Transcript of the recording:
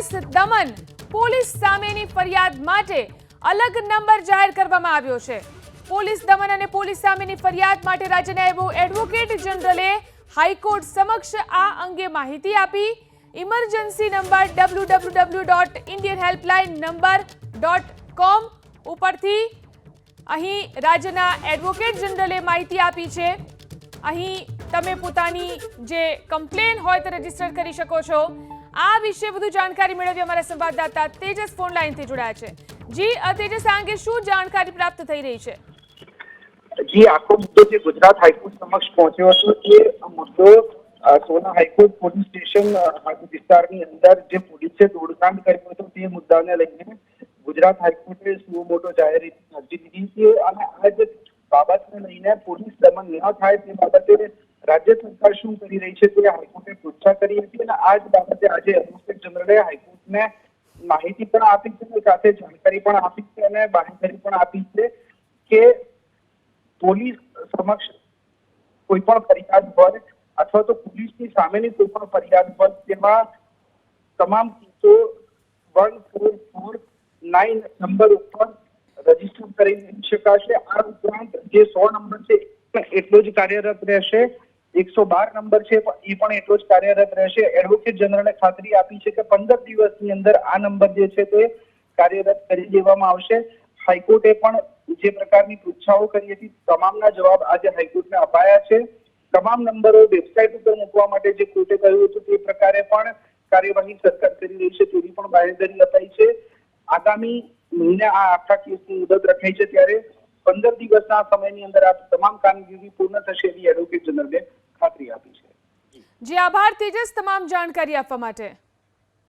Police દમન police સામેની ફરિયાદ માટે અલગ નંબર જાહેર કરવામાં આવ્યો છે। પોલીસ દમન અને પોલીસ સામેની ફરિયાદ માટે રાજ્યના એડવોકેટ જનરલે હાઈકોર્ટ સમક્ષ આ અંગે માહિતી આપી। ઇમરજન્સી નંબર www.indianhelplinenumber.com ઉપરથી અહીં રાજ્યના એડવોકેટ જનરલે માહિતી આપી છે। અહીં તમે પોતાની જે કમ્પ્લેન હોય તે રજીસ્ટર કરી શકો છો। આ વિશે વધુ જાણકારી મેળવી અમારા સંવાદદાતા તેજસ ફોન લાઈનથી જોડાયા છે। જી તેજસ, આ અંગે શું જાણકારી પ્રાપ્ત થઈ રહી છે? जी आखो मुद्दो जे गुजरात हाईकोर्ट समक्ष पहुंचो હતો કે આ મુદ્દો સોના હાઈકોર્ટ પોલીસ સ્ટેશન વિસ્તારની અંદર જે પોલીસે દોડકાંડ કર્યો હતો તે મુદ્દાને લઈને ગુજરાત હાઈકોર્ટે સુઓ મોટો જાહેર અરજી દીધી છે અને આ જે બાબતને લઈને પોલીસ દમન ન થાય તે બાબતે રાજ્ય સરકાર શું કરી રહી છે તે હાઈકોર્ટે પૃચ્છા કરી હતી અને આ જ બાબતે આજે એડવોકેટ જનરલે હાઈકોર્ટને માહિતી પણ આપી છે અને સાથે જાણકારી પણ આપી છે અને બાંહેધરી પણ આપી છે કે પોલીસ સમક્ષ કોઈ પણ ફરિયાદ હોય અથવા તો પોલીસની સામેની કોઈ પણ ફરિયાદ હોય તેમાં તમામ કેસો 1449 નંબર ઉપર રજીસ્ટર કરી શકાશે। આ ઉપરાંત જે 100 નંબર છે એટલો જ કાર્યરત રહેશે। 112 નંબર છે એ પણ એટલો જ કાર્યરત રહેશે। એડવોકેટ જનરલે ખાતરી આપી છે કે 15 દિવસની અંદર આ નંબર જે છે તે કાર્યરત કરી દેવામાં આવશે। હાઈકોર્ટે પણ જે પ્રકારની પૃચ્છાઓ કરી હતી તમામના જવાબ આજે હાઈકોર્ટને અપાયા છે। તમામ નંબરો વેબસાઇટ ઉપર મૂકવા માટે જે કોર્ટે કહ્યું હતું તે પ્રકારે પણ કાર્યવાહી સરકાર કરી રહી છે તેની પણ બાંહેધરી અપાઈ છે। આગામી મહિને આ આખા કેસની મુદત રખાઈ છે ત્યારે 15 દિવસના સમયની અંદર આ તમામ કામગીરી પૂર્ણ થશે એવી એડવોકેટ જનરલે ખાતરી આપી છે। જી આભાર તેજસ, તમામ જાણકારી આપવા માટે।